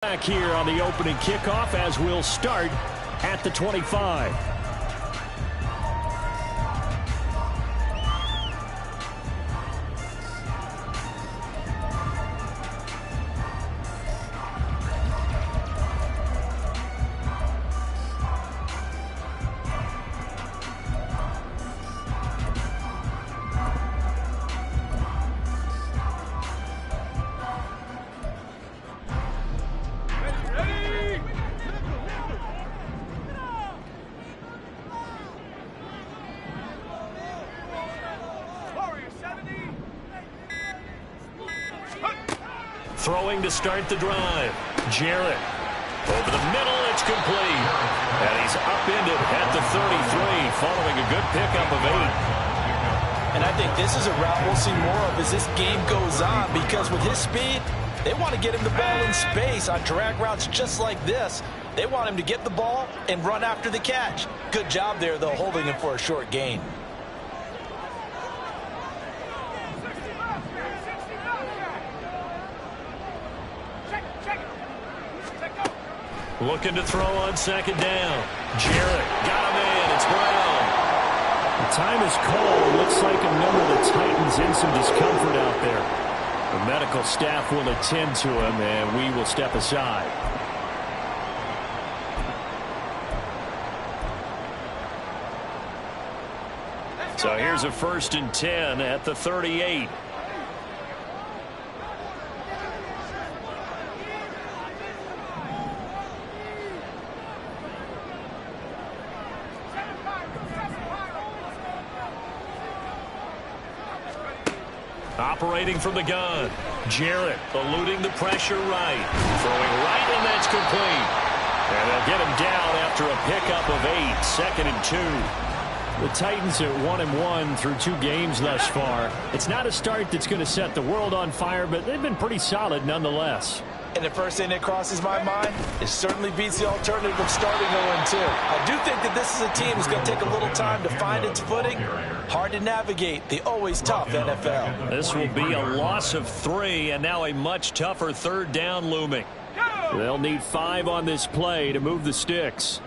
Back here on the opening kickoff as we'll start at the 25. Throwing to start the drive. Jarrett. Over the middle, it's complete. And he's upended at the 33, following a good pickup of 8. And I think this is a route we'll see more of as this game goes on, because with his speed, they want to get him the ball in space on drag routes just like this. They want him to get the ball and run after the catch. Good job there, though, holding him for a short gain. Looking to throw on second down. Jarrett got him in. It's Brown. The time is called. Looks like a number of the Titans in some discomfort out there. The medical staff will attend to him, and we will step aside. So here's a 1st and 10 at the 38. Operating from the gun. Jarrett eluding the pressure right. Throwing right, and that's complete. And they'll get him down after a pickup of 8. 2nd and 2. The Titans are 1-1 through 2 games thus far. It's not a start that's going to set the world on fire, but they've been pretty solid nonetheless. And the first thing that crosses my mind, it certainly beats the alternative of starting 0-2. I do think that this is a team that's going to take a little time to find its footing. Hard to navigate the always tough NFL. This will be a loss of 3, and now a much tougher 3rd down looming. They'll need 5 on this play to move the sticks.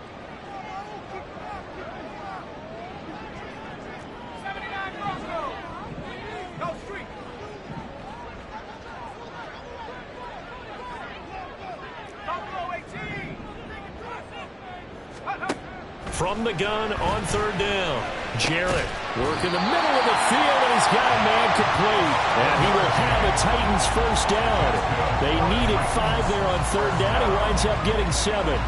From the gun on 3rd down. Jarrett working the middle of the field, and he's got a man complete. And he will have a Titans 1st down. They needed 5 there on 3rd down. He winds up getting 7.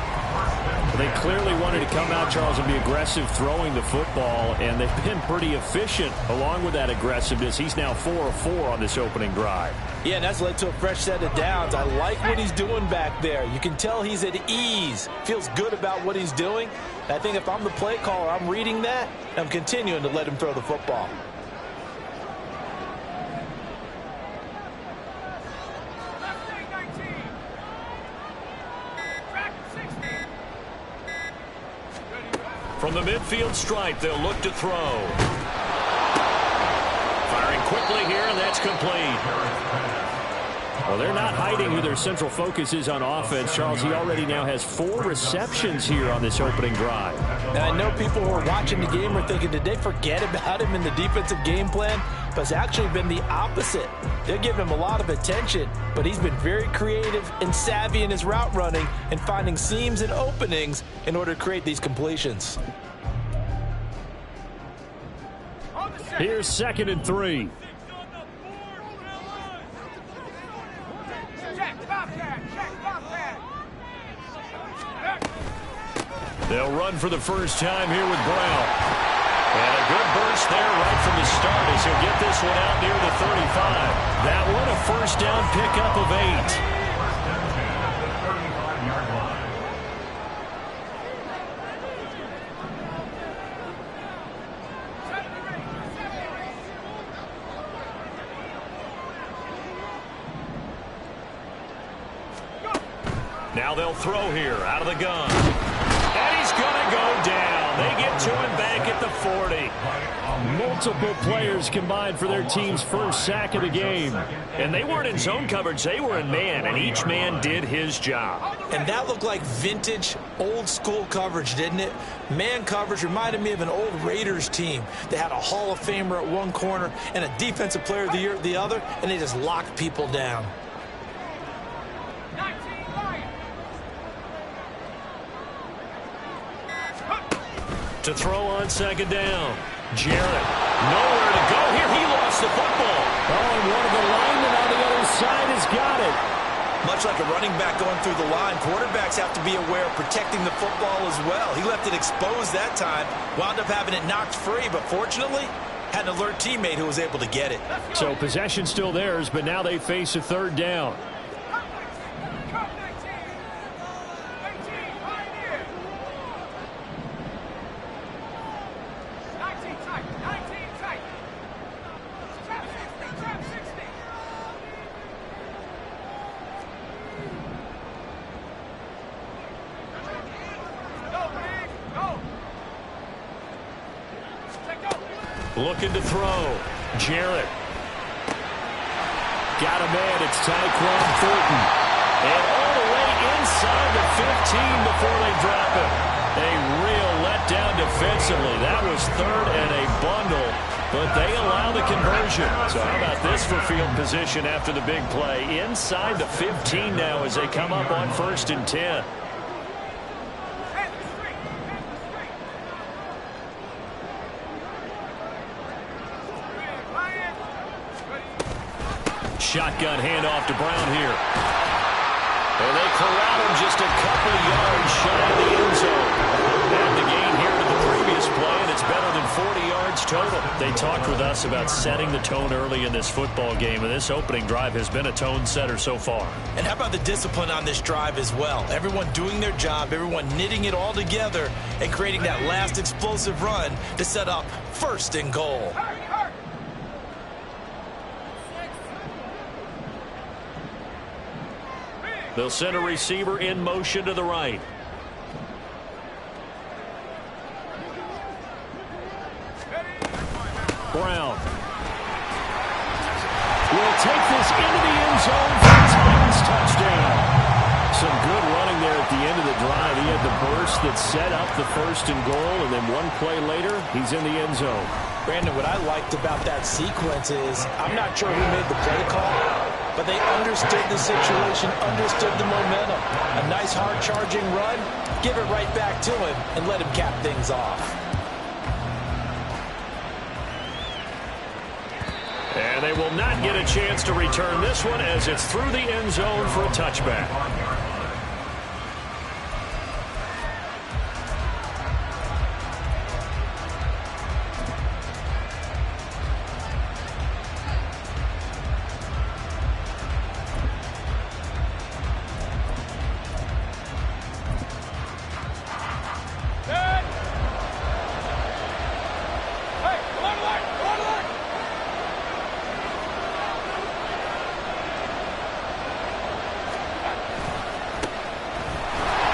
They clearly wanted to come out, Charles, and be aggressive throwing the football, and they've been pretty efficient along with that aggressiveness. He's now 4 of 4 on this opening drive. Yeah, and that's led to a fresh set of downs. I like what he's doing back there. You can tell he's at ease, feels good about what he's doing. And I think if I'm the play caller, I'm reading that, and I'm continuing to let him throw the football. From the midfield stripe, they'll look to throw. Firing quickly here, and that's complete. Well, they're not hiding who their central focus is on offense. Charles, he already now has 4 receptions here on this opening drive. And I know people who are watching the game are thinking, did they forget about him in the defensive game plan? But it's actually been the opposite. They're giving him a lot of attention, but he's been very creative and savvy in his route running and finding seams and openings in order to create these completions. Here's 2nd and 3. They'll run for the first time here with Brown. And a good burst there right from the start as he'll get this one out near the 35. That one a 1st down pickup of 8. Now they'll throw here out of the gun. And he's going to go down. They get to him back at the 40. Multiple players combined for their team's first sack of the game. And they weren't in zone coverage. They were in man, and each man did his job. And that looked like vintage, old-school coverage, didn't it? Man coverage reminded me of an old Raiders team. They had a Hall of Famer at one corner and a Defensive Player of the Year at the other, and they just locked people down. To throw on second down. Jarrett, nowhere to go here. He lost the football. Oh, and one of the linemen on the other side has got it. Much like a running back going through the line, quarterbacks have to be aware of protecting the football as well. He left it exposed that time, wound up having it knocked free, but fortunately, had an alert teammate who was able to get it. So possession still theirs, but now they face a third down. Looking to throw. Jarrett. Got a man. It's Tyquan Thornton. And all the way inside the 15 before they drop him. A real letdown defensively. That was third and a bundle, but they allow the conversion. So how about this for field position after the big play? Inside the 15 now as they come up on 1st and 10. Shotgun handoff to Brown here. And they corral him just a couple of yards shy of the end zone. And the gain here to the previous play, and it's better than 40 yards total. They talked with us about setting the tone early in this football game, and this opening drive has been a tone setter so far. And how about the discipline on this drive as well? Everyone doing their job, everyone knitting it all together, and creating that last explosive run to set up 1st and goal. They'll send a receiver in motion to the right. Brown will take this into the end zone for the Titans touchdown. Some good running there at the end of the drive. He had the burst that set up the 1st and goal, and then one play later, he's in the end zone. Brandon, what I liked about that sequence is I'm not sure who made the play call, but they understood the situation, understood the momentum. A nice hard-charging run, give it right back to him, and let him cap things off. And they will not get a chance to return this one as it's through the end zone for a touchback.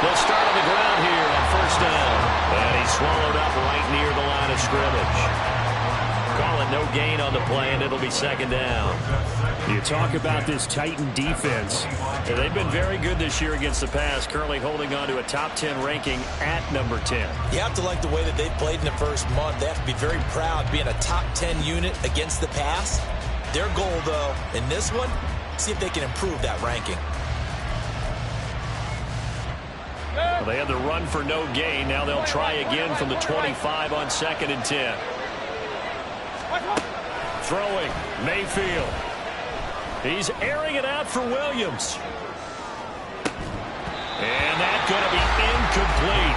They'll start on the ground here on 1st down. And he's swallowed up right near the line of scrimmage. Call it no gain on the play, and it'll be 2nd down. You talk about this Titan defense. They've been very good this year against the pass, currently holding on to a top 10 ranking at number 10. You have to like the way that they've played in the first month. They have to be very proud being a top 10 unit against the pass. Their goal, though, in this one, see if they can improve that ranking. Well, they had the run for no gain. Now they'll try again from the 25 on 2nd and 10. Throwing, Mayfield. He's airing it out for Williams. And that's going to be incomplete.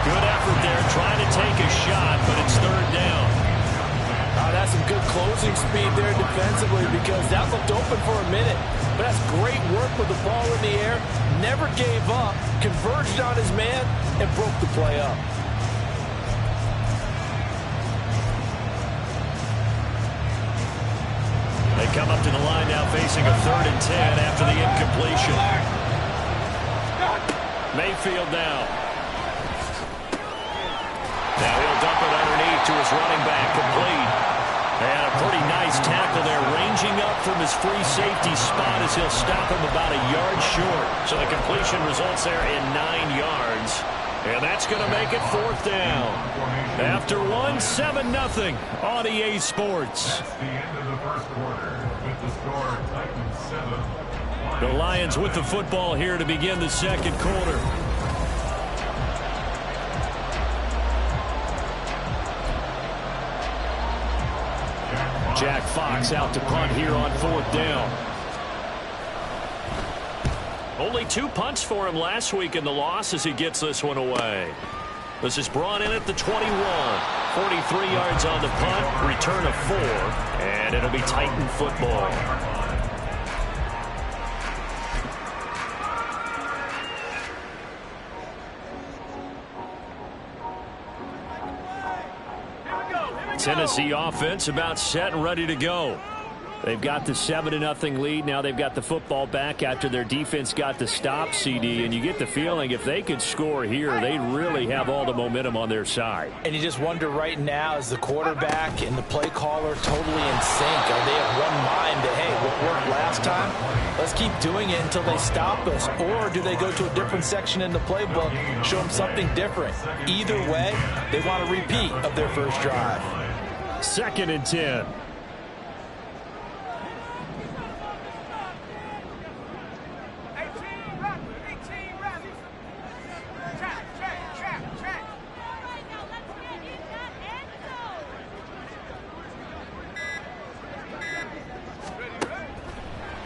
Good effort there, trying to take a shot, but it's 3rd down. That's some good closing speed there defensively because that looked open for a minute. But that's great work with the ball in the air. Never gave up, converged on his man, and broke the play up. They come up to the line now facing a 3rd and 10 after the incompletion. Mayfield now. Now he'll dump it underneath to his running back, complete. And a pretty nice tackle there, ranging up from his free safety spot as he'll stop him about a yard short. So the completion results there in 9 yards. And that's going to make it 4th down. After 7-0 on EA Sports. That's the end of the first quarter with the score Titans 7. The Lions with the football here to begin the second quarter. Jack Fox out to punt here on 4th down. Only 2 punts for him last week in the loss as he gets this one away. This is brought in at the 21. 43 yards on the punt, return of 4, and it'll be Titan football. Tennessee offense about set and ready to go. They've got the 7-0 lead. Now they've got the football back after their defense got the stop, CD. And you get the feeling if they could score here, they really have all the momentum on their side. And you just wonder right now, is the quarterback and the play caller totally in sync? Are they of one mind that, hey, what worked last time? Let's keep doing it until they stop us. Or do they go to a different section in the playbook, show them something different? Either way, they want a repeat of their first drive. 2nd and 10.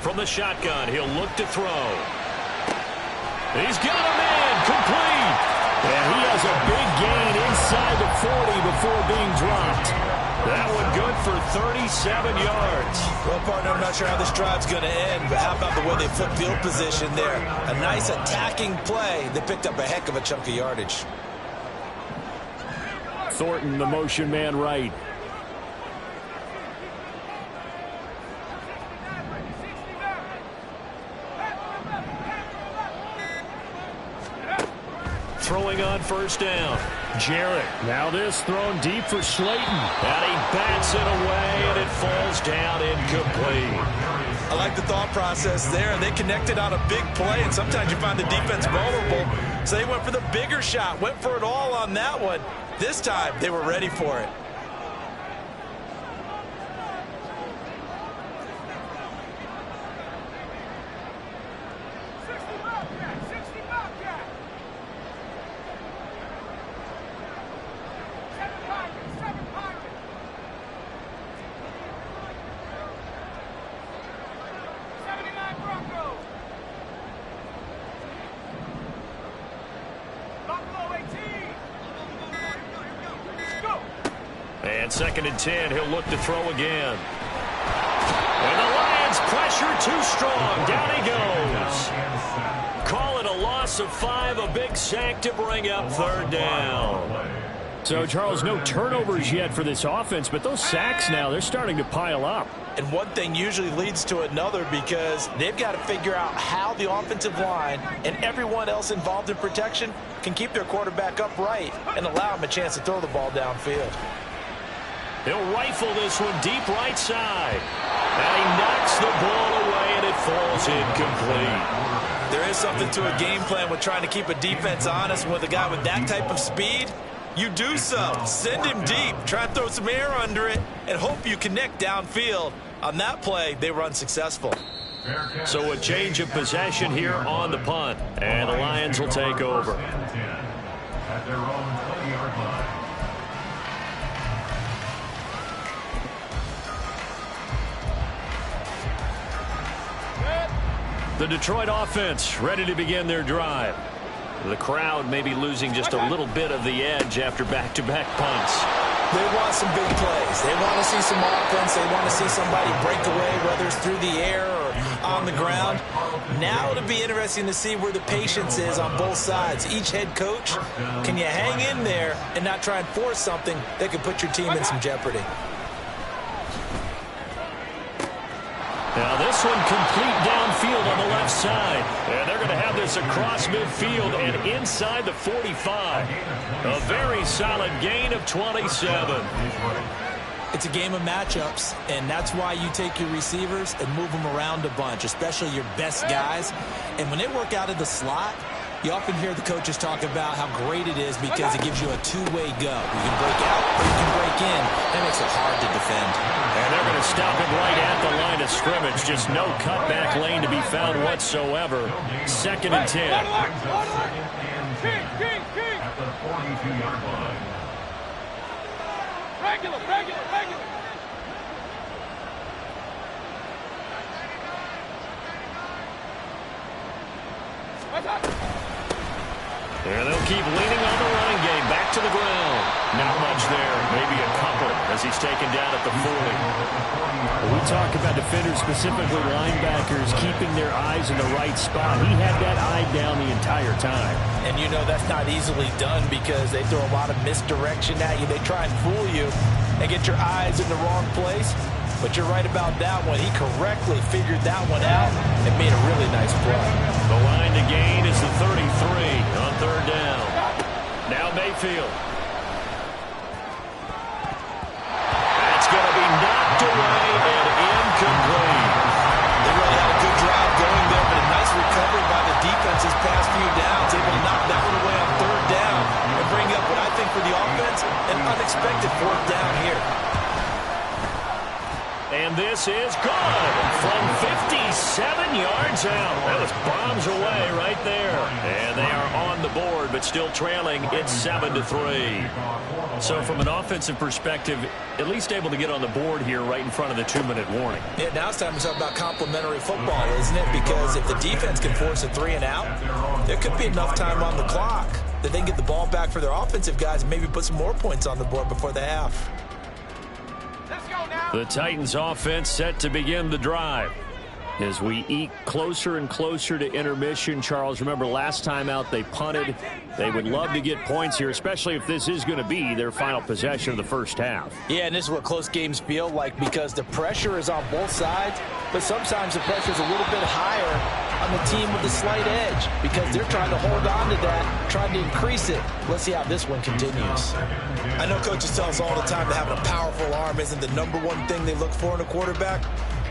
From the shotgun, he'll look to throw. He's got a man, complete. And he has a big gain inside the 40 before being dropped. That one good for 37 yards. Well, partner, I'm not sure how this drive's going to end, but how about the way they flip field position there? A nice attacking play. They picked up a heck of a chunk of yardage. Thornton, the motion man right. Throwing on 1st down. Jarrett. Now this thrown deep for Slayton. And he bats it away, and it falls down incomplete. I like the thought process there. They connected on a big play, and sometimes you find the defense vulnerable. So they went for the bigger shot, went for it all on that one. This time, they were ready for it. And 2nd and 10, he'll look to throw again. And the Lions pressure too strong. Down he goes. Call it a loss of 5, a big sack to bring up 3rd down. So, Charles, no turnovers yet for this offense, but those sacks now, they're starting to pile up. And one thing usually leads to another because they've got to figure out how the offensive line and everyone else involved in protection can keep their quarterback upright and allow him a chance to throw the ball downfield. He'll rifle this one deep right side. And he knocks the ball away, and it falls incomplete. There is something to a game plan with trying to keep a defense honest with a guy with that type of speed. You do so. Send him deep. Try and throw some air under it and hope you connect downfield. On that play, they were unsuccessful. So a change of possession here on the punt. And the Lions will take over. At their own 20-yard line. The Detroit offense ready to begin their drive. The crowd may be losing just a little bit of the edge after back-to-back punts. They want some big plays. They want to see some offense. They want to see somebody break away, whether it's through the air or on the ground. Now it'll be interesting to see where the patience is on both sides. Each head coach, can you hang in there and not try and force something that could put your team in some jeopardy? Now this one complete downfield. field on the left side. And they're going to have this across midfield and inside the 45. A very solid gain of 27. It's a game of matchups, and that's why you take your receivers and move them around a bunch, especially your best guys. And when they work out of the slot, you often hear the coaches talk about how great it is because it gives you a two-way go. You can break out or you can break in. That makes it hard to defend. And they're going to stop it right at the line of scrimmage. Just no cutback lane to be found whatsoever. 2nd and 10. At the 42-yard line. Regular. And they'll keep leaning on the running game. Back to the ground. Not much there. Maybe a couple as he's taken down at the 40. We talk about defenders, specifically linebackers, keeping their eyes in the right spot. He had that eye down the entire time. And you know that's not easily done because they throw a lot of misdirection at you. They try and fool you and get your eyes in the wrong place. But you're right about that one. He correctly figured that one out and made a really nice play. The line to gain is the 33 on 3rd down. Now Mayfield. That's going to be knocked away and incomplete. They really had a good drive going there, but a nice recovery by the defense his past few downs. Able to knock that one away on 3rd down and bring up what I think for the offense, an unexpected 4th down here. And this is good from 57 yards out. That was bombs away right there. And they are on the board, but still trailing. It's 7-3. So from an offensive perspective, at least able to get on the board here right in front of the 2-minute warning. Yeah, now it's time to talk about complementary football, isn't it? Because if the defense can force a 3 and out, there could be enough time on the clock that they can get the ball back for their offensive guys and maybe put some more points on the board before the half. The Titans offense set to begin the drive. As we eke closer and closer to intermission, Charles, remember last time out they punted. They would love to get points here, especially if this is going to be their final possession of the first half. Yeah, and this is what close games feel like because the pressure is on both sides, but sometimes the pressure is a little bit higher on the team with the slight edge because they're trying to hold on to that, trying to increase it. Let's see how this one continues. I know coaches tell us all the time that having a powerful arm isn't the #1 thing they look for in a quarterback.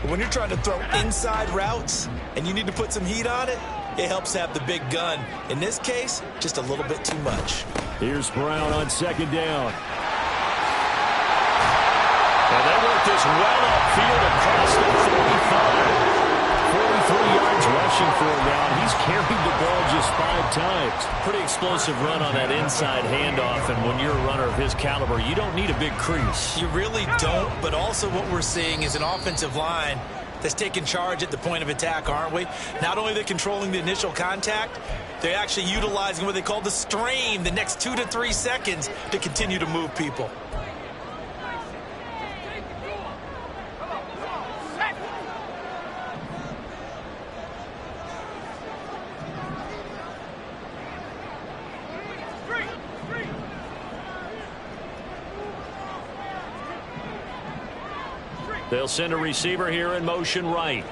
But when you're trying to throw inside routes and you need to put some heat on it, it helps have the big gun. In this case, just a little bit too much. Here's Brown on 2nd down. And they work this well upfield across the 45. 43 yards rushing for him now. He's carried the ball just 5 times. Pretty explosive run on that inside handoff, and when you're a runner of his caliber, you don't need a big crease. You really don't, but also what we're seeing is an offensive line that's taking charge at the point of attack, aren't we? Not only are they controlling the initial contact, they're actually utilizing what they call the strain, the next 2 to 3 seconds to continue to move people. They'll send a receiver here in motion right.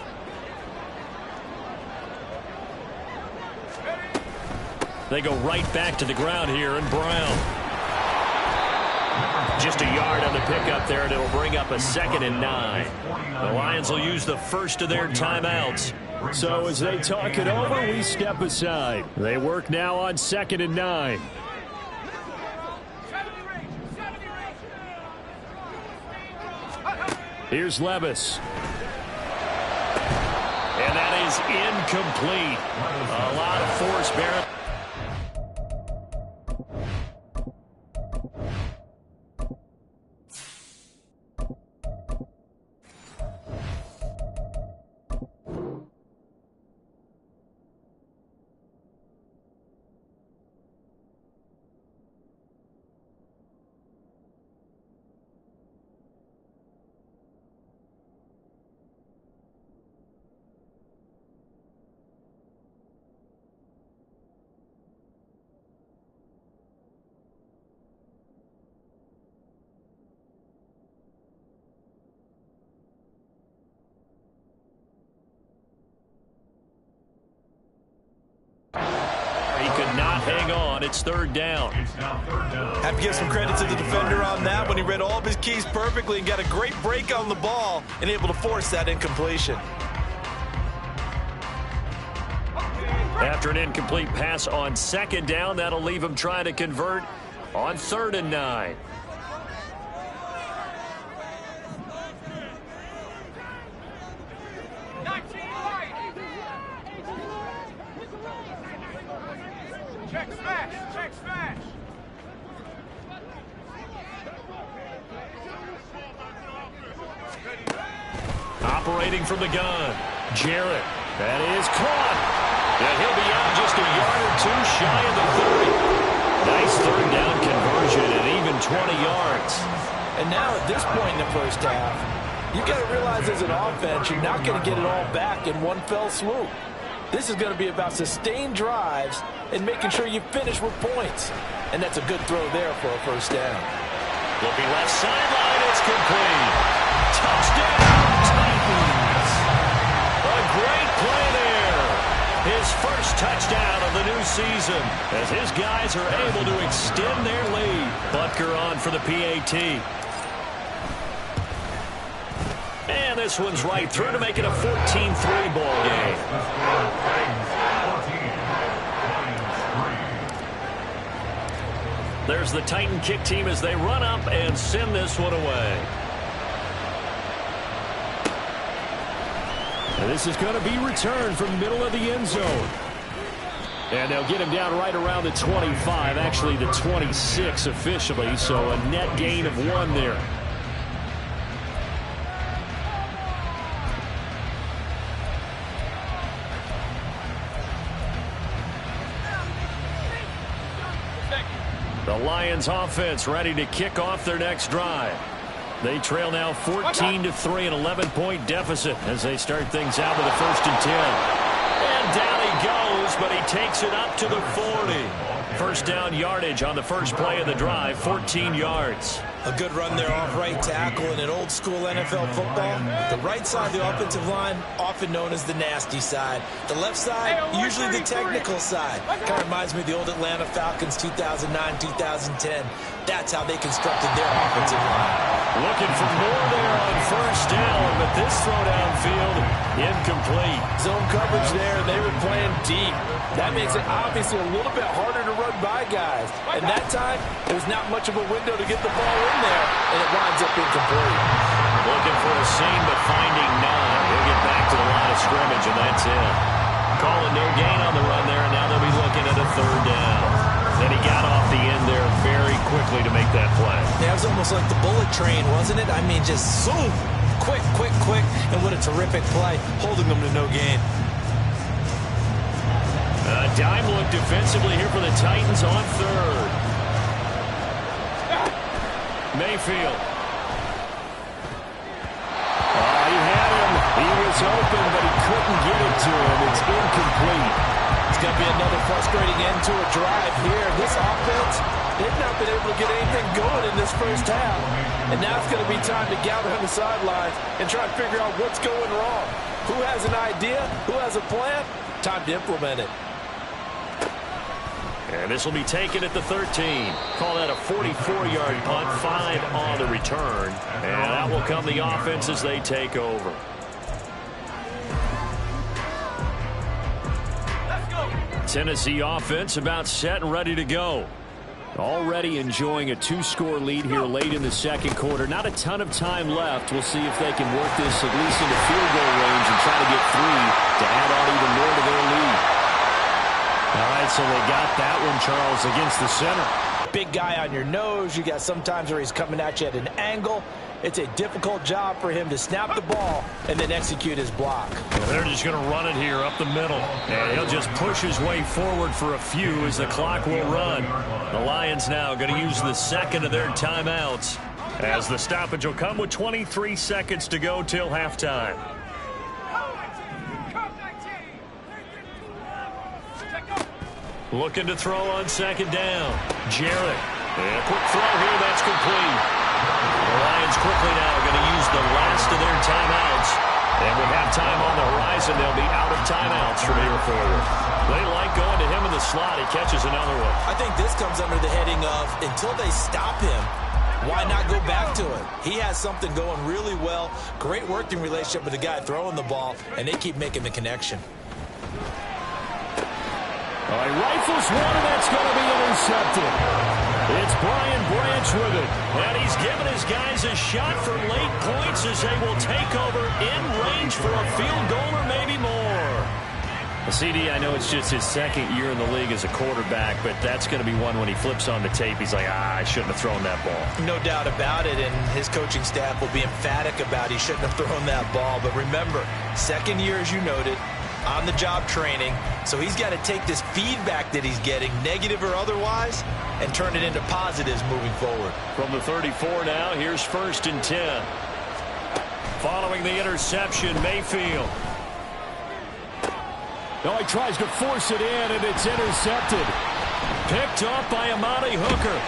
They go right back to the ground here, and Brown. Just a yard on the pickup there, and it'll bring up a 2nd and 9. The Lions will use the first of their timeouts. So as they talk it over, we step aside. They work now on 2nd and 9. Here's Levis. And that is incomplete. A lot of force bearing. could not hang on. It's third down. Have to give some credit to the defender on that when he read all of his keys perfectly and got a great break on the ball and able to force that incompletion. After an incomplete pass on second down, that'll leave him trying to convert on 3rd and 9. Check smash! Check smash! Operating from the gun, Jarrett. That is caught. And he'll be out just a yard or two shy of the 30. Nice third down conversion and even 20 yards. And now at this point in the first half, you've got to realize as an offense, you're not going to get it all back in one fell swoop. This is going to be about sustained drives and making sure you finish with points. And that's a good throw there for a first down. Looking left sideline, it's complete. Touchdown, Titans. A great play there. His first touchdown of the new season as his guys are able to extend their lead. Butker on for the PAT. And this one's right through to make it a 14-3 ball game. There's the Titan kick team as they run up and send this one away. And this is going to be returned from the middle of the end zone. And they'll get him down right around the 25, actually the 26 officially, so a net gain of 1 there. The Lions offense ready to kick off their next drive. They trail now 14-3, an 11-point deficit as they start things out with a 1st and 10. And down he goes, but he takes it up to the 40. First down yardage on the first play of the drive, 14 yards. A good run there off right tackle in an old school NFL football. The right side of the offensive line, often known as the nasty side. The left side, usually the technical side. Kind of reminds me of the old Atlanta Falcons 2009-2010. That's how they constructed their offensive line. Looking for more there on first down, but this throw downfield, incomplete. Zone coverage there, they were playing deep. That makes it obviously a little bit harder to run by guys. And that time, there's not much of a window to get the ball in there, and it winds up incomplete. Looking for a seam, but finding none. He'll get back to the line of scrimmage, and that's it. Calling no gain on the run there, and now they'll be looking at a 3rd down. And he got off the end there very quickly to make that play. Yeah, it was almost like the bullet train, wasn't it? I mean, just zoom, quick, quick, quick, and what a terrific play, holding them to no gain. Dime look defensively here for the Titans on 3rd. Mayfield. He had him. He was open, but he couldn't get it to him. It's incomplete. It's going to be another frustrating end to a drive here. This offense, they've not been able to get anything going in this first half. And now it's going to be time to gather on the sidelines and try to figure out what's going wrong. Who has an idea? Who has a plan? Time to implement it. And this will be taken at the 13. Call that a 44-yard punt, 5 on the return. And that will come the offense as they take over. Tennessee offense about set and ready to go. Already enjoying a 2-score lead here late in the second quarter. Not a ton of time left. We'll see if they can work this at least into field goal range and try to get 3 to add on even more to their lead. All right, so they got that one, Charles, against the center. Big guy on your nose. You got sometimes where he's coming at you at an angle. It's a difficult job for him to snap the ball and then execute his block. Well, they're just going to run it here up the middle. And he'll just push his way forward for a few as the clock will run. The Lions now going to use the second of their timeouts as the stoppage will come with 23 seconds to go till halftime. Looking to throw on second down. Jarrett. And a quick throw here. That's complete. The Lions quickly now going to use the last of their timeouts And with halftime on the horizon, they'll be out of timeouts from here forward. They like going to him in the slot. He catches another one. I think this comes under the heading of until they stop him, why not go back to it? He has something going really well. Great working relationship with the guy throwing the ball, and they keep making the connection. All right, rifles one, and that's going to be intercepted. It's Brian Branch with it. And he's given his guys a shot for late points as they will take over in range for a field goal or maybe more. CD, I know it's just his second year in the league as a quarterback, but that's going to be one when he flips on the tape. He's like, I shouldn't have thrown that ball. No doubt about it, and his coaching staff will be emphatic about he shouldn't have thrown that ball. But remember, second year, as you noted, on-the-job training, so he's got to take this feedback that he's getting, negative or otherwise, and turn it into positives moving forward. From the 34 now, here's 1st and 10. Following the interception, Mayfield. No, he tries to force it in, and it's intercepted. Picked up by Amani Hooker.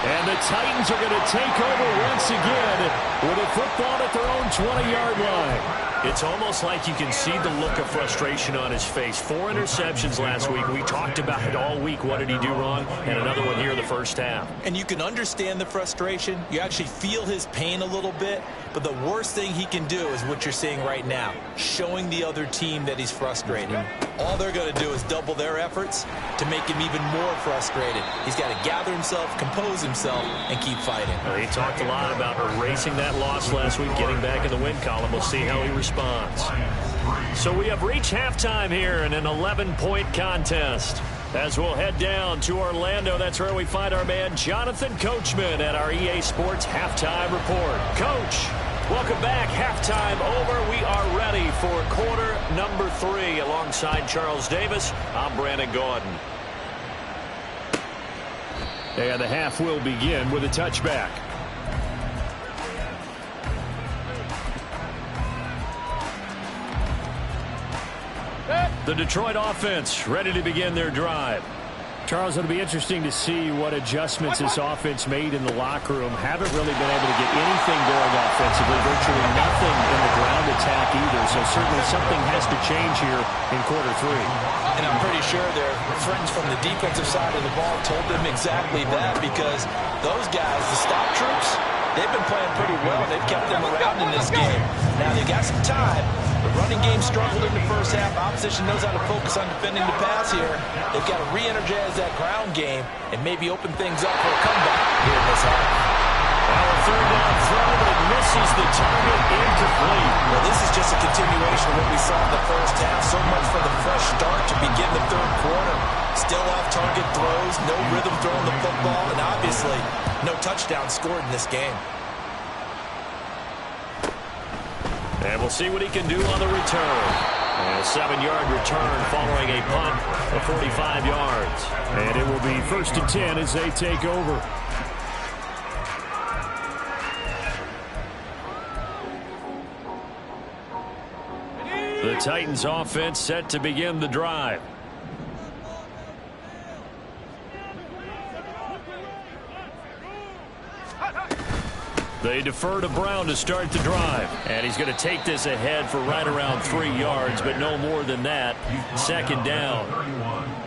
And the Titans are going to take over once again with a football at their own 20-yard line. It's almost like you can see the look of frustration on his face. 4 interceptions last week. We talked about it all week. What did he do wrong? And another one here in the first half. And you can understand the frustration. You actually feel his pain a little bit. But the worst thing he can do is what you're seeing right now, showing the other team that he's frustrated. All they're going to do is double their efforts to make him even more frustrated. He's got to gather himself, compose himself, and keep fighting. Well, he talked a lot about erasing that loss last week, getting back in the win column. We'll see how he responds. So we have reached halftime here in an 11-point contest. As we'll head down to Orlando, that's where we find our man Jonathan Coachman at our EA Sports Halftime Report. Coach, welcome back. Halftime over. We are ready for quarter number 3. Alongside Charles Davis, I'm Brandon Gordon. And the half will begin with a touchback. The Detroit offense ready to begin their drive. Charles, it'll be interesting to see what adjustments this offense made in the locker room. Haven't really been able to get anything going offensively, virtually nothing in the ground attack either. So certainly something has to change here in quarter 3. And I'm pretty sure their friends from the defensive side of the ball told them exactly that, because those guys, the stop troops, they've been playing pretty well. They've kept them around in this game. Now they got some time. The running game struggled in the first half. Opposition knows how to focus on defending the pass here. They've got to re-energize that ground game and maybe open things up for a comeback here in this half. Well, a third down throw, but it misses the target, incomplete. Well, this is just a continuation of what we saw in the first half. So much for the fresh start to begin the third quarter. Still off-target throws, no rhythm throwing the football, and obviously no touchdown scored in this game. And we'll see what he can do on the return. And a 7-yard return following a punt of 45 yards. And it will be 1st and 10 as they take over. The Titans offense set to begin the drive. They defer to Brown to start the drive. And he's going to take this ahead for right around 3 yards, but no more than that. 2nd down.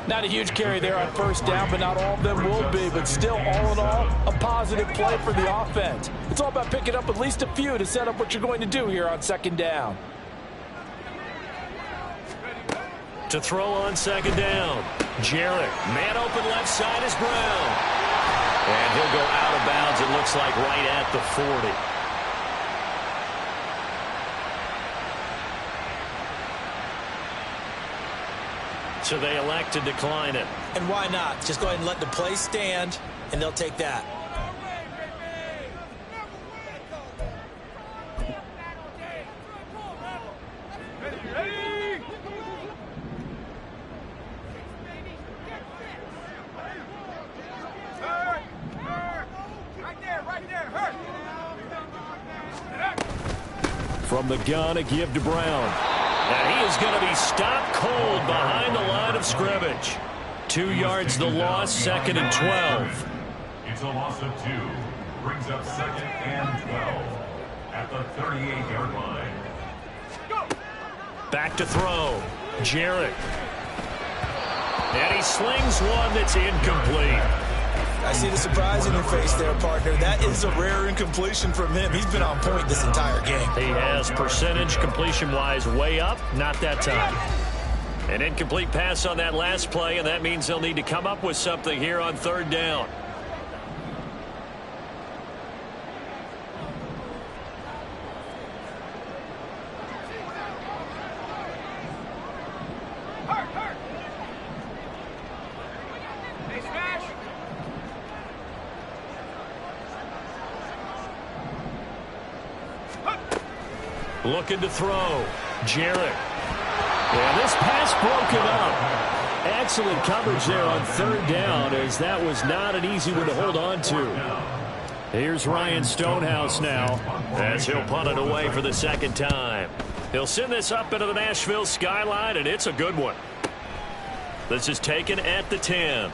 Not a huge carry there on 1st down, but not all of them will be. But still, all in all, a positive play for the offense. It's all about picking up at least a few to set up what you're going to do here on 2nd down. To throw on 2nd down. Jarrett, man open left side is Brown. And he'll go out of bounds, it looks like, right at the 40. So they elect to decline it. And why not? Just go ahead and let the play stand, and they'll take that. From the gun, a give to Brown. And he is going to be stopped cold behind the line of scrimmage. 2 yards the loss, 2nd and 12. It's a loss of 2. Brings up 2nd and 12 at the 38-yard line. Back to throw. Jarrett. And he slings one that's incomplete. I see the surprise in your face there, partner. That is a rare incompletion from him. He's been on point this entire game. He has percentage completion-wise way up. Not that time. An incomplete pass on that last play, and that means they'll need to come up with something here on third down. Looking to throw. Jarrett. Yeah, this pass broken up. Excellent coverage there on third down, as that was not an easy one to hold on to. Here's Ryan Stonehouse now, as he'll punt it away for the second time. He'll send this up into the Nashville skyline, and it's a good one. This is taken at the 10.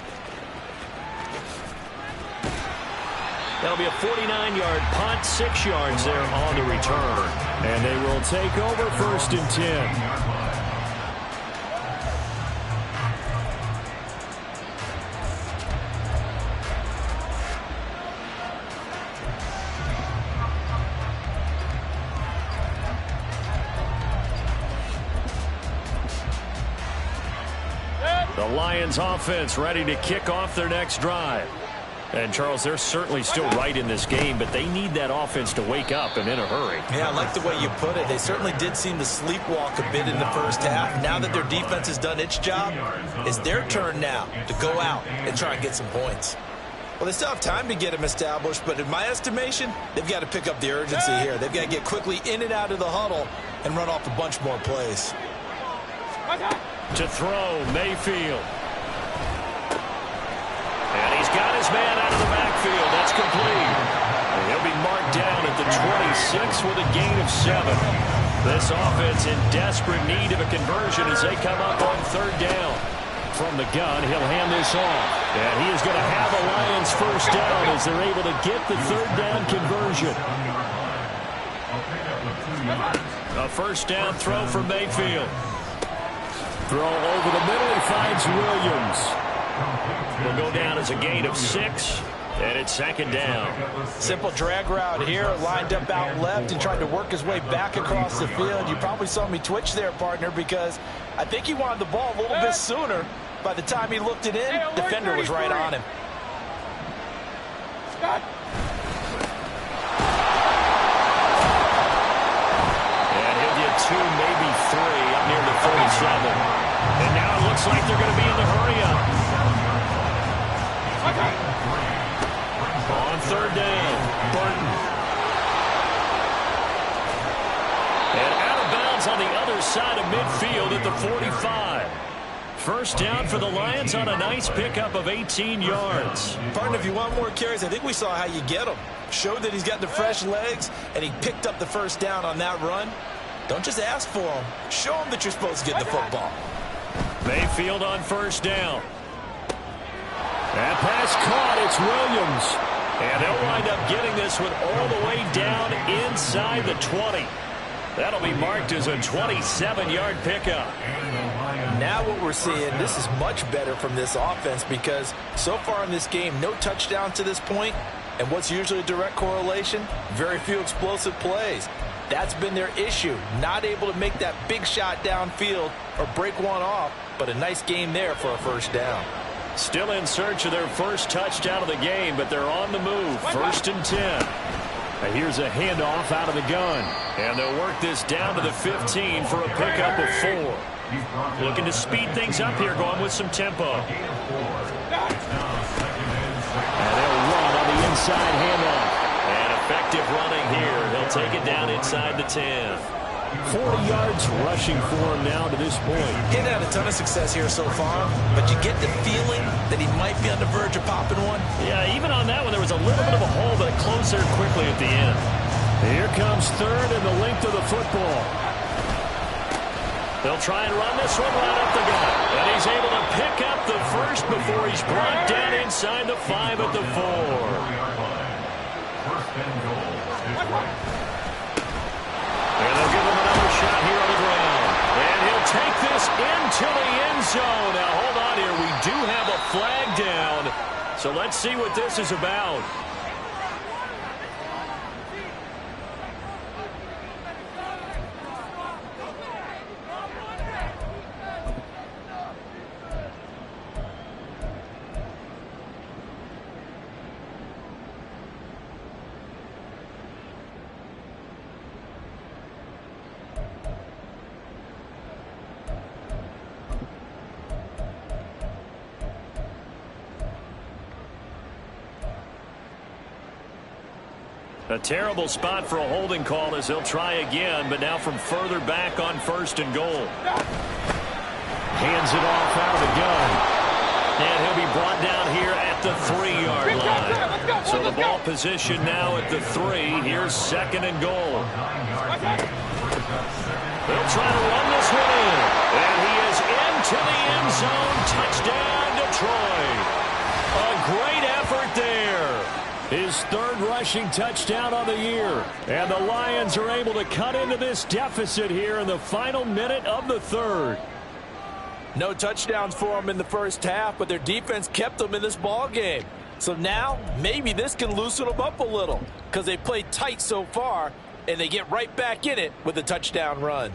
That'll be a 49-yard punt, 6 yards there on the return. And they will take over 1st and 10. The Lions offense ready to kick off their next drive. And, Charles, they're certainly still right in this game, but they need that offense to wake up and in a hurry. Yeah, I like the way you put it. They certainly did seem to sleepwalk a bit in the first half. Now that their defense has done its job, it's their turn now to go out and try and get some points. Well, they still have time to get them established, but in my estimation, they've got to pick up the urgency here. They've got to get quickly in and out of the huddle and run off a bunch more plays. To throw, Mayfield. And he's got his man out of the backfield. That's complete. And he'll be marked down at the 26 with a gain of 7. This offense in desperate need of a conversion as they come up on third down. From the gun, he'll hand this off. And he is going to have a Lions first down as they're able to get the third down conversion. A first down throw for Mayfield. Throw over the middle, he finds Williams. Will go down as a gain of 6, and it's second down. Simple drag route here, lined up out left and tried to work his way back across the field. You probably saw me twitch there, partner, because I think he wanted the ball a little bit sooner. By the time he looked it in, defender was right on him. And he'll get 2, maybe 3 up near the 47. And now it looks like they're going to be in the hurry-up. On third down, Burton. And out of bounds on the other side of midfield at the 45. First down for the Lions on a nice pickup of 18 yards. Partner, if you want more carries, I think we saw how you get him. Showed that he's got the fresh legs, and he picked up the first down on that run. Don't just ask for him. Show him that you're supposed to get the football. Mayfield on first down. That pass caught. It's Williams. And they'll wind up getting this one all the way down inside the 20. That'll be marked as a 27-yard pickup. Now what we're seeing, this is much better from this offense because so far in this game, no touchdown to this point. And what's usually a direct correlation? Very few explosive plays. That's been their issue. Not able to make that big shot downfield or break one off, but a nice game there for a first down. Still in search of their first touchdown of the game, but they're on the move. 1st and 10. And here's a handoff out of the gun. And they'll work this down to the 15 for a pickup of 4. Looking to speed things up here, going with some tempo. And they'll run on the inside handoff. And effective running here. He'll take it down inside the 10. 40 yards rushing for him now to this point. He had a ton of success here so far, but you get the feeling that he might be on the verge of popping one. Yeah, even on that one, there was a little bit of a hole, but it closed there quickly at the end. Here comes third and the length of the football. They'll try and run this one right up the gut. And he's able to pick up the first before he's brought down inside the 5 at the 4. And they'll give him another shot here on the ground. And take this into the end zone. Now, hold on here. We do have a flag down. So let's see what this is about. A terrible spot for a holding call as they'll try again, but now from further back on 1st and goal. Hands it off out of the gun. And he'll be brought down here at the 3-yard line. So the ball position now at the 3. Here's 2nd and goal. They'll try to run this one in. And he is into the end zone. Touchdown, Detroit. A great effort there. His 3rd rushing touchdown on the year. And the Lions are able to cut into this deficit here in the final minute of the 3rd. No touchdowns for them in the first half, but their defense kept them in this ball game. So now maybe this can loosen them up a little because they played tight so far, and they get right back in it with a touchdown run.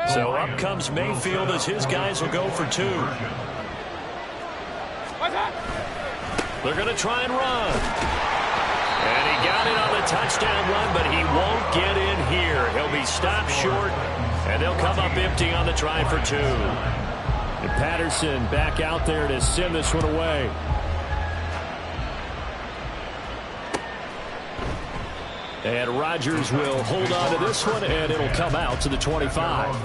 So up comes Mayfield as his guys will go for 2. They're going to try and run. And he got it on the touchdown run, but he won't get in here. He'll be stopped short, and they'll come up empty on the try for 2. And Patterson back out there to send this one away. And Rodgers will hold on to this one, and it'll come out to the 25.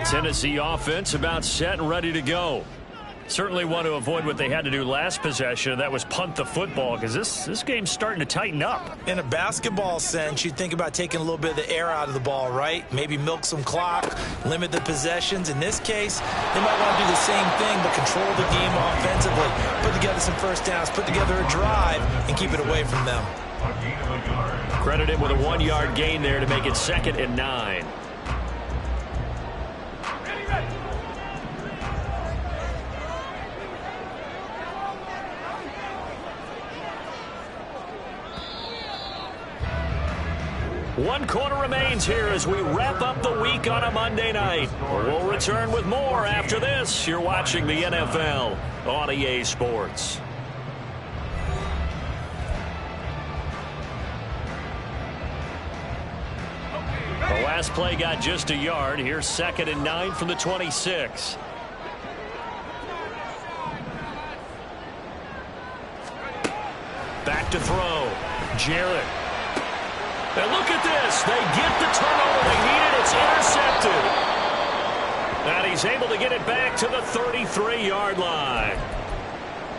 Tennessee offense about set and ready to go. Certainly want to avoid what they had to do last possession. That was punt the football because this game's starting to tighten up. In a basketball sense, you think about taking a little bit of the air out of the ball, right? Maybe milk some clock, limit the possessions. In this case, they might want to do the same thing but control the game offensively. Put together some first downs, put together a drive, and keep it away from them. Credit him with a 1-yard gain there to make it 2nd and 9. One quarter remains here as we wrap up the week on a Monday night. We'll return with more after this. You're watching the NFL on EA Sports. The last play got just a yard. Here's 2nd and 9 from the 26. Back to throw. Jarrett. And look at this. They get the turnover they needed. It's intercepted. And he's able to get it back to the 33-yard line.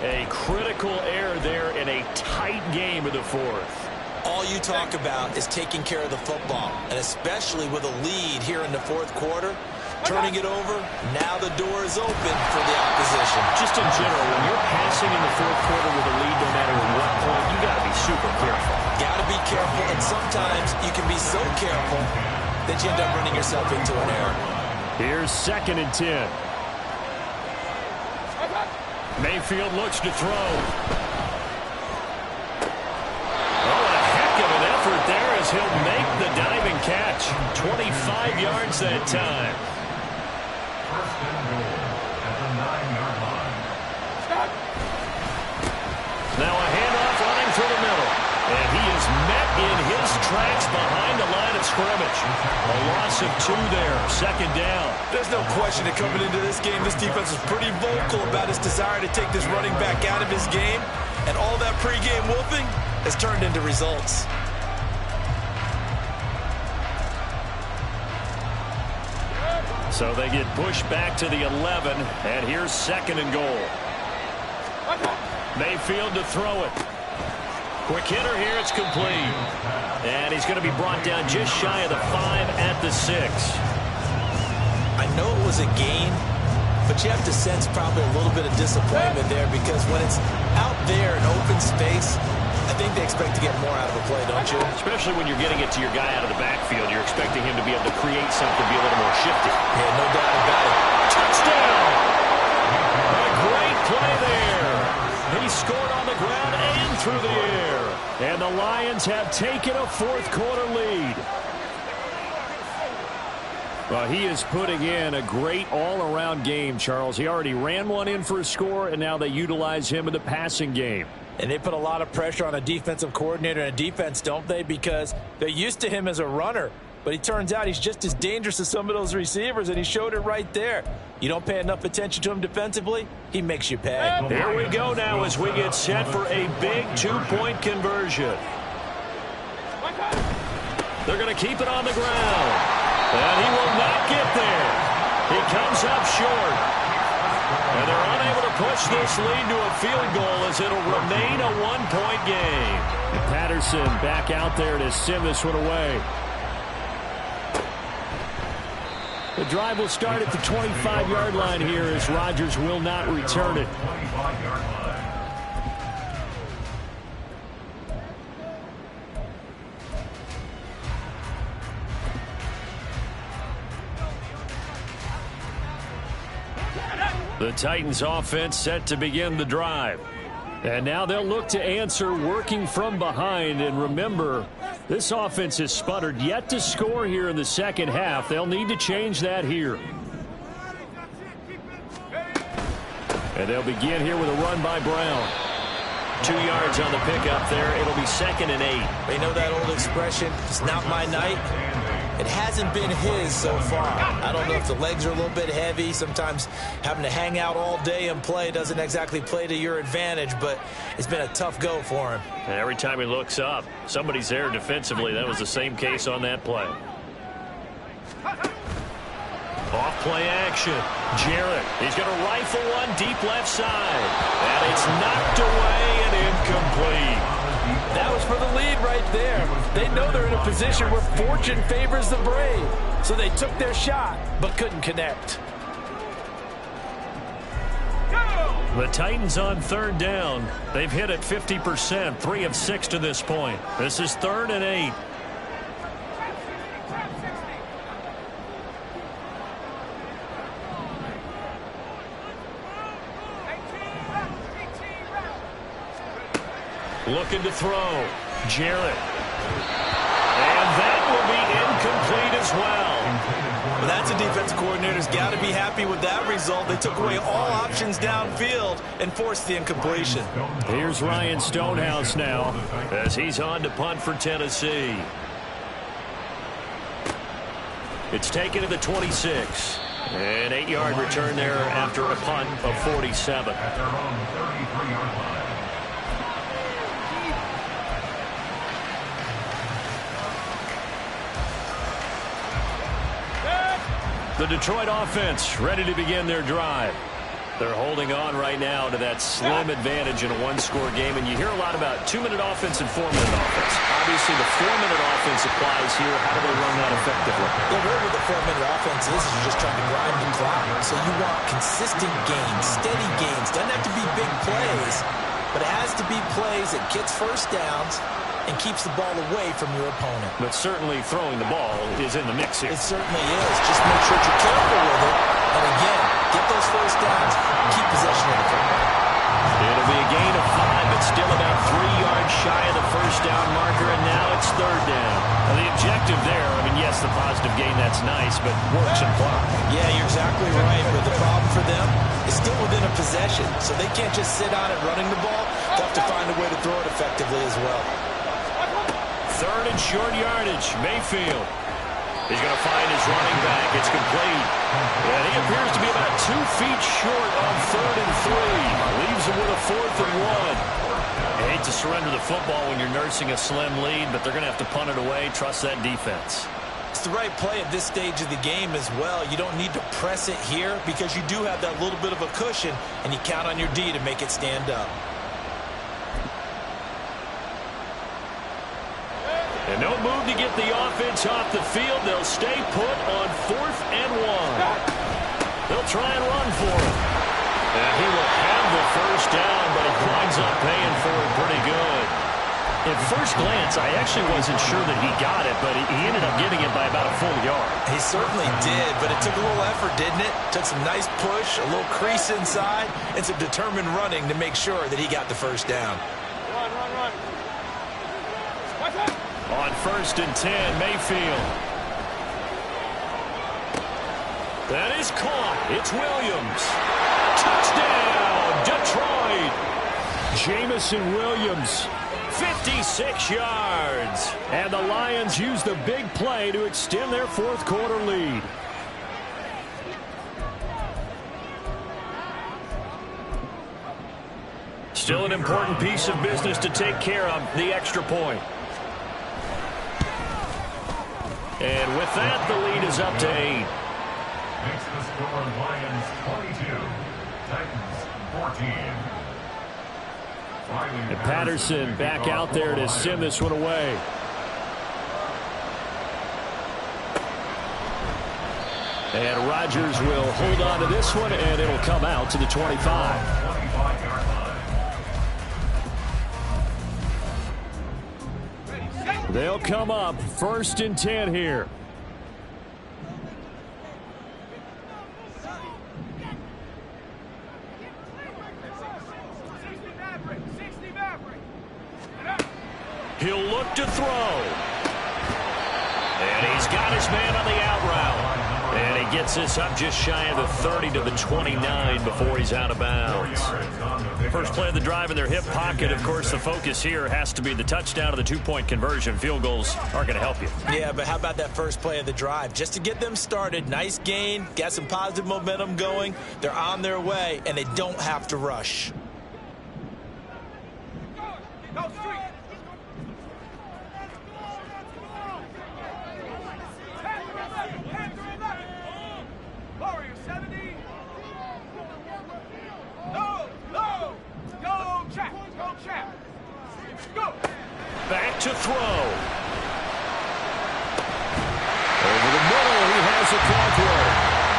A critical error there in a tight game of the 4th. All you talk about is taking care of the football, and especially with a lead here in the 4th quarter. Turning it over, now the door is open for the opposition. Just in general, when you're passing in the 4th quarter with a lead, no matter what point, you got to be super careful. Got to be careful, and sometimes you can be so careful that you end up running yourself into an error. Here's 2nd and 10. Mayfield looks to throw. Oh, a heck of an effort there as he'll make the diving catch. 25 yards that time. First and goal at the 9-yard line. Now a handoff running through the middle. And he is met in his tracks behind the line of scrimmage. A loss of 2 there. 2nd down. There's no question that coming into this game, this defense was pretty vocal about his desire to take this running back out of his game. And all that pregame wolfing has turned into results. So they get pushed back to the 11. And here's 2nd and goal. Mayfield to throw it. Quick hitter here, it's complete. And he's going to be brought down just shy of the 5 at the 6. know it was a gain, but you have to sense probably a little bit of disappointment there because when it's out there in open space, I think they expect to get more out of a play, don't you? Especially when you're getting it to your guy out of the backfield. You're expecting him to be able to create something, be a little more shifty. Yeah, no doubt about it. Touchdown! A great play there. He scored on the ground and through the air. And the Lions have taken a fourth-quarter lead. Well, he is putting in a great all-around game, Charles. He already ran one in for a score, and now they utilize him in the passing game. And they put a lot of pressure on a defensive coordinator and a defense, don't they? Because they're used to him as a runner. But he turns out he's just as dangerous as some of those receivers, and he showed it right there. You don't pay enough attention to him defensively, he makes you pay. Here we go now as we get set for a big two-point conversion. They're going to keep it on the ground. And he will not get there. He comes up short. And they're unable to push this lead to a field goal as it'll remain a one-point game. And Patterson back out there to send this one away. The drive will start at the 25-yard line here as Rodgers will not return it. The Titans offense set to begin the drive. And now they'll look to answer working from behind. And remember, this offense has sputtered yet to score here in the second half. They'll need to change that here. And they'll begin here with a run by Brown. 2 yards on the pickup there. It'll be 2nd and 8. They know that old expression, it's not my night. It hasn't been his so far. I don't know if the legs are a little bit heavy. Sometimes having to hang out all day and play doesn't exactly play to your advantage, but it's been a tough go for him. And every time he looks up, somebody's there defensively. That was the same case on that play. Off play action. Jarrett. He's going to rifle one deep left side. And it's knocked away and incomplete. That was for the lead right there. They know they're in a position where fortune favors the brave. So they took their shot, but couldn't connect. The Titans on 3rd down. They've hit it 50%, 3 of 6 to this point. This is 3rd and 8. Looking to throw. Jarrett. And that will be incomplete as well. Well, that's a defense coordinator's got to be happy with that result. They took away all options downfield and forced the incompletion. Here's Ryan Stonehouse now as he's on to punt for Tennessee. It's taken to the 26. An 8-yard return there after a punt of 47. At their own 33-yard line. The Detroit offense ready to begin their drive. They're holding on right now to that slim advantage in a one-score game, and you hear a lot about 2-minute offense and 4-minute offense. Obviously, the 4-minute offense applies here. How do they run that effectively? The word with the 4-minute offense is you're just trying to grind the clock. So you want consistent gains, steady gains. Doesn't have to be big plays, but it has to be plays that gets first downs and keeps the ball away from your opponent. But certainly throwing the ball is in the mix here. It certainly is. Just make sure you're careful with it. And again, get those first downs, keep possession of the football. It'll be a gain of 5, but still about 3 yards shy of the first down marker, and now it's 3rd down. Now the objective there, I mean, yes, the positive gain, that's nice, but works in clock. Yeah, you're exactly right, but the problem for them is still within a possession, so they can't just sit on it running the ball. They'll have to find a way to throw it effectively as well. 3rd and short yardage. Mayfield. He's going to find his running back. It's complete. And he appears to be about 2 feet short on 3rd and 3. Leaves him with a 4th and 1. I hate to surrender the football when you're nursing a slim lead, but they're going to have to punt it away. Trust that defense. It's the right play at this stage of the game as well. You don't need to press it here because you do have that little bit of a cushion, and you count on your D to make it stand up. And no move to get the offense off the field. They'll stay put on 4th and 1. They'll try and run for it. And he will have the first down, but he winds up paying for it pretty good. At first glance, I actually wasn't sure that he got it, but he ended up getting it by about a full yard. He certainly did, but it took a little effort, didn't it? Took some nice push, a little crease inside, and some determined running to make sure that he got the first down. Run. On 1st and 10, Mayfield. That is caught. It's Williams. Touchdown, Detroit. Jamison Williams. 56 yards. And the Lions use the big play to extend their fourth quarter lead. Still an important piece of business to take care of, the extra point. And with that, the lead is up to 8. Makes the score Lions 22, Titans 14. And Patterson back out there to send this one away. And Rodgers will hold on to this one, and it'll come out to the 25. They'll come up 1st and 10 here. He'll look to throw. And he's got his man on the out route. And he gets this up just shy of the 30 to the 29 before he's out of bounds. First play of the drive in their hip pocket. Of course, the focus here has to be the touchdown of the 2-point conversion. Field goals aren't going to help you. Yeah, but how about that first play of the drive? Just to get them started, nice gain, got some positive momentum going. They're on their way, and they don't have to rush. Back to throw. Over the middle, he has it caught through.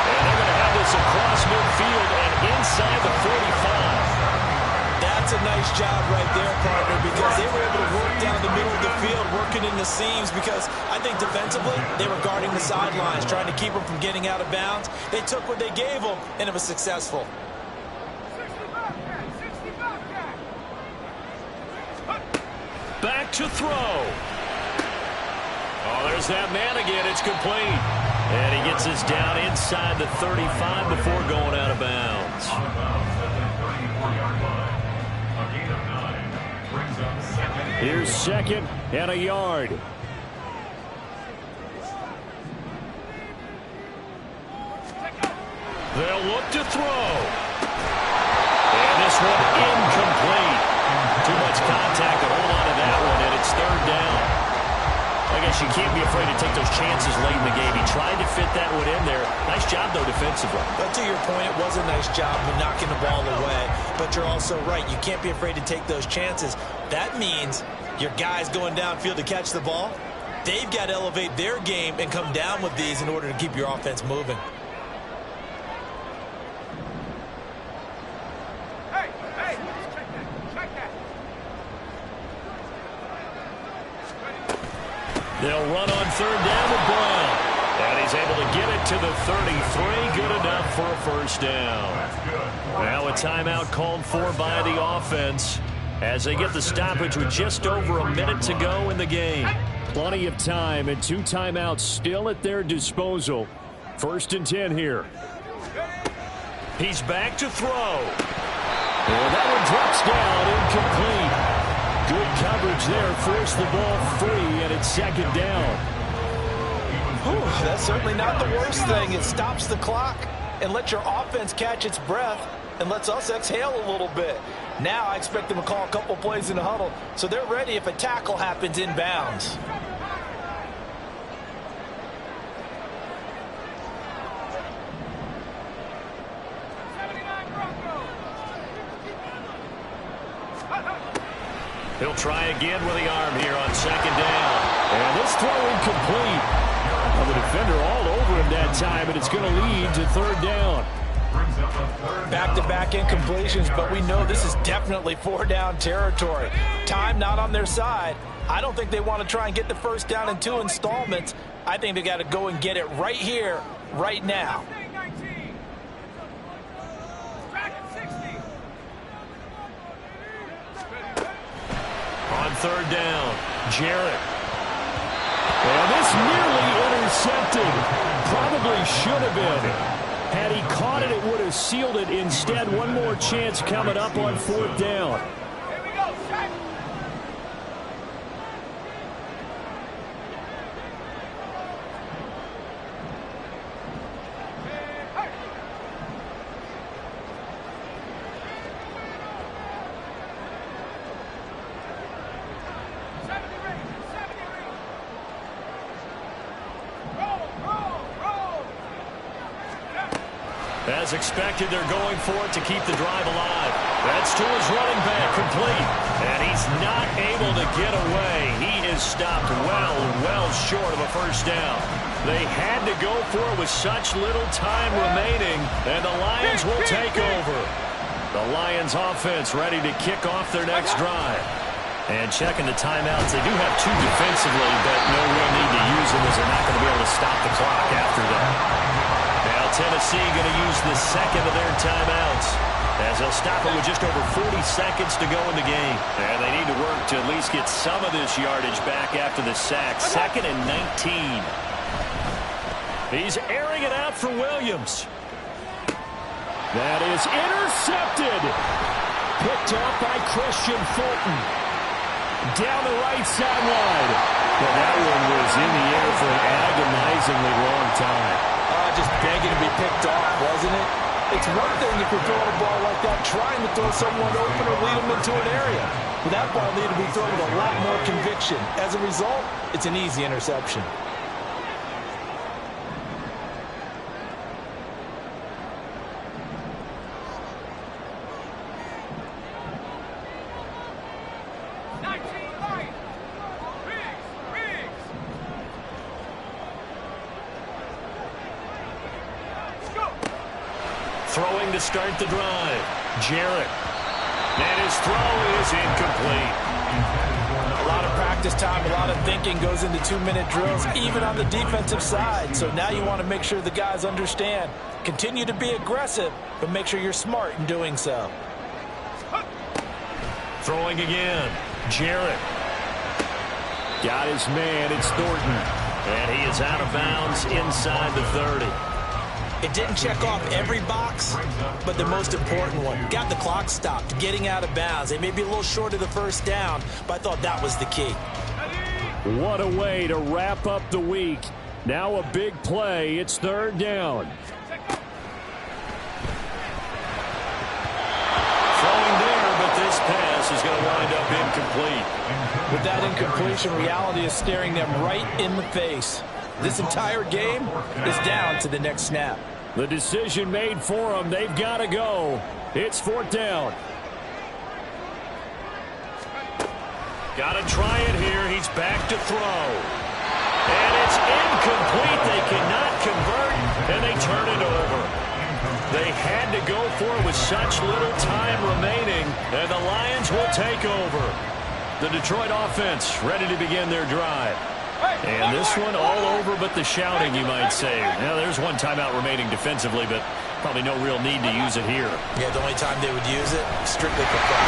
And they're going to have this across midfield and inside the 45. That's a nice job right there, partner, because they were able to work down the middle of the field, working in the seams, because I think defensively, they were guarding the sidelines, trying to keep them from getting out of bounds. They took what they gave them, and it was successful. Back to throw. Oh, there's that man again. It's complete. And he gets us down inside the 35 before going out of bounds. On the bounds at the 34-yard line. A gain of 9 brings up 2nd. Here's 2nd and a yard. They'll look to throw. And this one incomplete. Too much contact to hold on to that one, and it's 3rd down. I guess you can't be afraid to take those chances late in the game. He tried to fit that one in there. Nice job, though, defensively. But to your point, it was a nice job of knocking the ball away. But you're also right. You can't be afraid to take those chances. That means your guys going downfield to catch the ball, they've got to elevate their game and come down with these in order to keep your offense moving. They'll run on 3rd down with Brown. And he's able to get it to the 33. Good enough for a first down. Now a timeout called for by the offense as they get the stoppage with just over a minute to go in the game. Plenty of time and 2 timeouts still at their disposal. 1st and 10 here. He's back to throw. And that one drops down, incomplete. Good coverage there, forced the ball free, and it's 2nd down. Whew, that's certainly not the worst thing. It stops the clock and lets your offense catch its breath and lets us exhale a little bit. Now I expect them to call a couple plays in the huddle, so they're ready if a tackle happens inbounds. He'll try again with the arm here on 2nd down. And this throw incomplete. Well, the defender all over him that time, and it's going to lead to third down. Back-to-back incompletions, but we know this is definitely four-down territory. Time not on their side. I don't think they want to try and get the first down in 2 installments. I think they got to go and get it right here, right now. On third down, Jarrett. And this nearly intercepted. Probably should have been. Had he caught it, it would have sealed it. Instead, one more chance coming up on fourth down. Here we go, set. As expected, they're going for it to keep the drive alive. That's to his running back, complete. And he's not able to get away. He is stopped well short of a first down. They had to go for it with such little time remaining, and the Lions will take over. The Lions offense ready to kick off their next drive. And checking the timeouts, they do have 2 defensively, but no real need to use them as they're not going to be able to stop the clock after that. Now Tennessee going to use the second of their timeouts as they'll stop it with just over 40 seconds to go in the game. And they need to work to at least get some of this yardage back after the sack. 2nd and 19. He's airing it out for Williams. That is intercepted. Picked up by Christian Fulton. Down the right sideline. Well, that one was in the air for an agonizingly long time. Just begging to be picked off, wasn't it? It's one thing if you're throwing a ball like that, trying to throw someone open or lead them into an area. But that ball needed to be thrown with a lot more conviction. As a result, it's an easy interception. Throwing to start the drive. Jarrett. And his throw is incomplete. A lot of practice time, a lot of thinking goes into 2-minute drills, even on the defensive side. So now you want to make sure the guys understand. Continue to be aggressive, but make sure you're smart in doing so. Throwing again. Jarrett. Got his man. It's Thornton. And he is out of bounds inside the 30. It didn't check off every box, but the most important one. Got the clock stopped, getting out of bounds. They may be a little short of the first down, but I thought that was the key. What a way to wrap up the week. Now a big play. It's third down. Throwing there, but this pass is going to wind up incomplete. With that incompletion, reality is staring them right in the face. This entire game is down to the next snap. The decision made for them. They've got to go. It's fourth down. Got to try it here. He's back to throw. And it's incomplete. They cannot convert, and they turn it over. They had to go for it with such little time remaining, and the Lions will take over. The Detroit offense ready to begin their drive. And this one all over but the shouting, you might say. Now, there's one timeout remaining defensively, but probably no real need to use it here. Yeah, the only time they would use it, strictly for fun.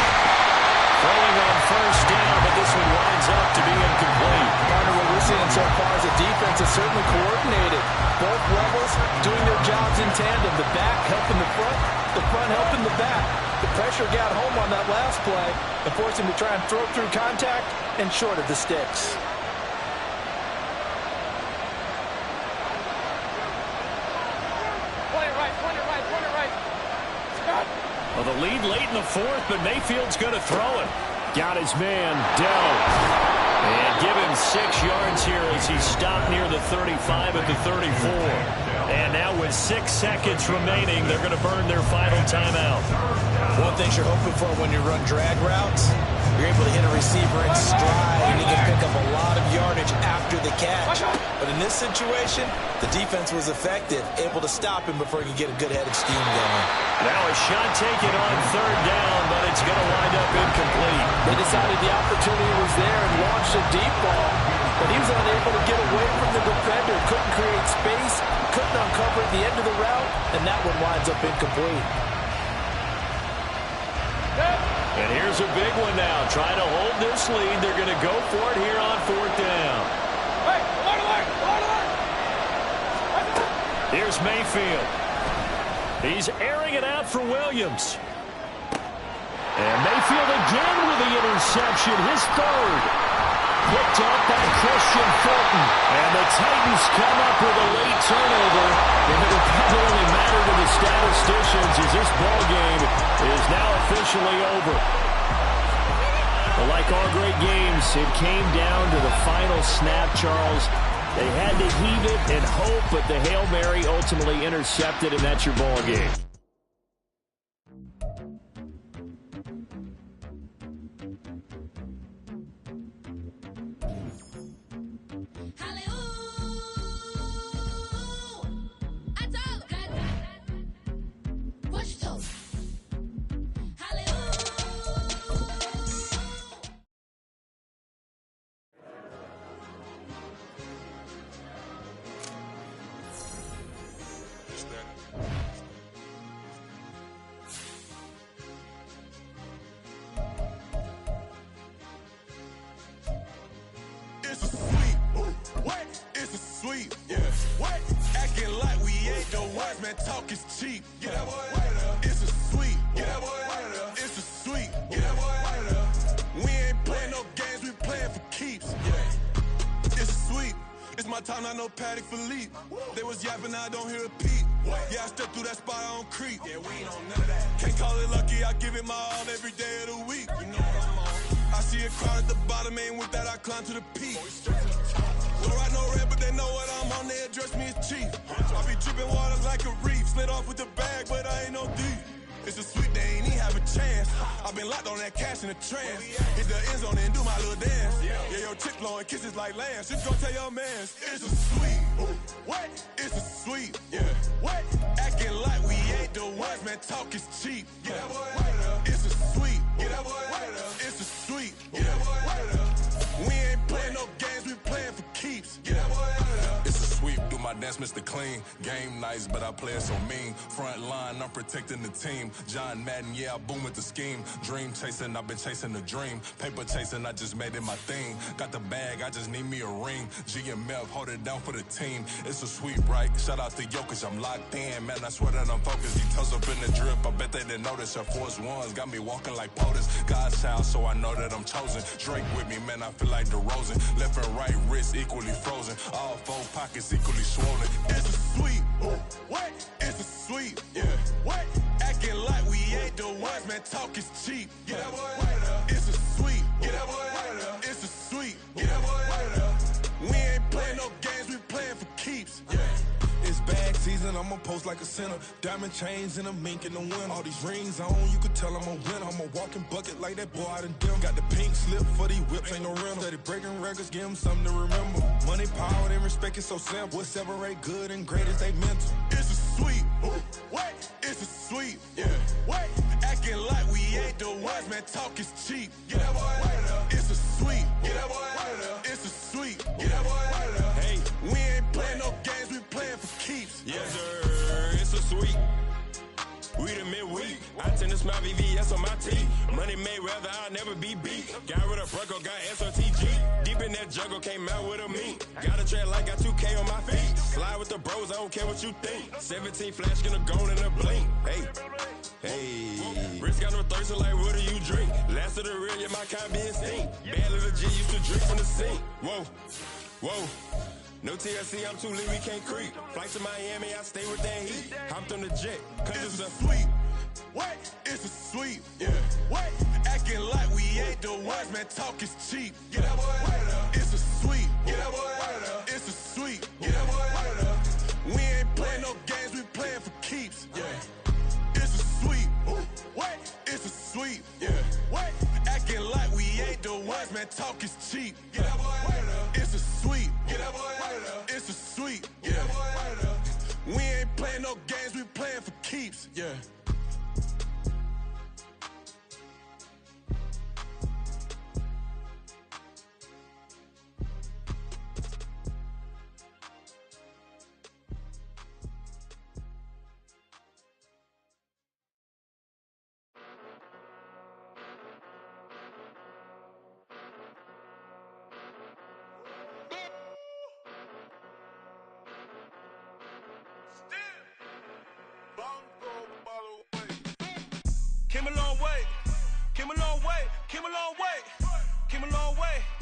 Throwing on first down, but this one winds up to be incomplete. Partner, what we're seeing so far is the defense is certainly coordinated. Both levels doing their jobs in tandem. The back helping the front helping the back. The pressure got home on that last play and forced him to try and throw through contact and short of the sticks. Well, the lead late in the fourth, but Mayfield's going to throw it. Got his man, Dell. And give him 6 yards here as he stopped near the 35 at the 34. And now with 6 seconds remaining, they're going to burn their final timeout. One thing you're hoping for when you run drag routes, you're able to hit a receiver in stride, and you can pick up a lot of yardage after the catch. But in this situation, the defense was effective, able to stop him before he could get a good head of steam going. Now a shot taken on 3rd down, but it's going to wind up incomplete. They decided the opportunity was there and launched a deep ball, but he was unable to get away from the defender, couldn't create space, couldn't uncover at the end of the route, and that one winds up incomplete. And here's a big one now. Trying to hold this lead. They're going to go for it here on 4th down. Here's Mayfield. He's airing it out for Williams. And Mayfield again with the interception. His 3rd. Picked up by Christian Fulton. And the Titans come up with a late turnover. And it'll probably only matter to the statisticians as this ball game is now officially over. But like all great games, it came down to the final snap, Charles. They had to heave it and hope, but the Hail Mary ultimately intercepted, and that's your ball game. They was yapping, I don't hear a peep. Yeah, I stepped through that spot, I don't creep. Yeah, we ain't on none of that. Can't call it lucky, I give it my all every day of the week. You know what I'm on. I see a crowd at the bottom, and with that I climb to the peak. Don't write no red, but they know what I'm on, they address me as chief. I be dripping water like a reef, slid off with the bag, but I ain't no thief. It's a sweet, they ain't even have a chance. I've been locked on that cash in a trance. Hit the end zone and do my little dance. Yeah, your chick blowing kisses like lambs. Just go tell your mans. It's a sweet. What? It's a sweet. Yeah. What? Acting like we ain't the ones, man. Talk is cheap. Get that boy. It's a sweet. Get that boy. It's a sweet. Get that boy. We ain't playing no games, we playing for keeps. Get that boy. It's a sweep, do my dance, Mr. Clean. Game nice, but I play it so mean. Front line, I'm protecting the team. John Madden, yeah, I boom with the scheme. Dream chasing, I've been chasing the dream. Paper chasing, I just made it my thing. Got the bag, I just need me a ring. GMF, hold it down for the team. It's a sweep, right? Shout out to Jokic, I'm locked in. Man, I swear that I'm focused. He toes up in the drip, I bet they didn't notice. Air Force Ones got me walking like POTUS. God's child, so I know that I'm chosen. Drake with me, man, I feel like DeRozan. Left and right wrist equally frozen. All 4 pockets equally swollen. It's a sweep. What? It's a sweep. Yeah. What? Acting like we ain't the ones, man. Talk is cheap. Get that boy. It's a sweep. Get that boy. It's a sweep. Get that boy. We ain't playing no games, we playing for keeps. Yeah. It's bag season, I'ma post like a sinner. Diamond chains and a mink in the wind. All these rings on, you could tell I'm a winner. I'm a walking bucket like that boy out in dim. Got the pink slip for these whips, ain't no rental. Steady breaking records, give them something to remember. Money, power, and respect is so simple. What separate good and great is they mental. It's a sweep. What? It's a sweep. Yeah. What? Acting like we ain't the ones, man. Talk is cheap. Get that boy. It's a sweep. Get that boy. It's a sweep. Get that boy. Hey, we ain't playing no games, we playing for keeps. Yes, sir. It's a sweep. We the midweek. I tend to smile VVS on my teeth. Money made rather I'll never be beat. Got rid of Brucko, got SOTG. Deep in that jungle, came out with a meat. Got a track like got 2K on my feet. Slide with the bros, I don't care what you think. 17 flash, gonna go in a blink. Hey. Hey, Rich got no thirst, like what do you drink? Last of the real, yeah, my kind be instinct. Bad little G used to drink from the sink. Whoa, whoa. No TLC, I'm too lit, we can't creep. Flight to Miami, I stay with that heat. Hopped on the jet, cause it's a sweep. What? It's a sweep. Yeah. What? Acting like we ain't the one, wise man talk is cheap. Get that boy out of there. It's a sweep. Get that boy out of there. It's a sweep. Get that boy out of there. We ain't playing no games, we playing for keeps. Yeah. It's a sweep. What? It's a sweep. Yeah. What? Acting like we ain't the ones, man. Talk is cheap. Get that boy out of there. It's a sweep. Get that boy out of there. It's a sweep. Get that boy out of there. We ain't playing no games, we playing for keeps. Yeah. Came a long way, came a long way, came a long way, came a long way.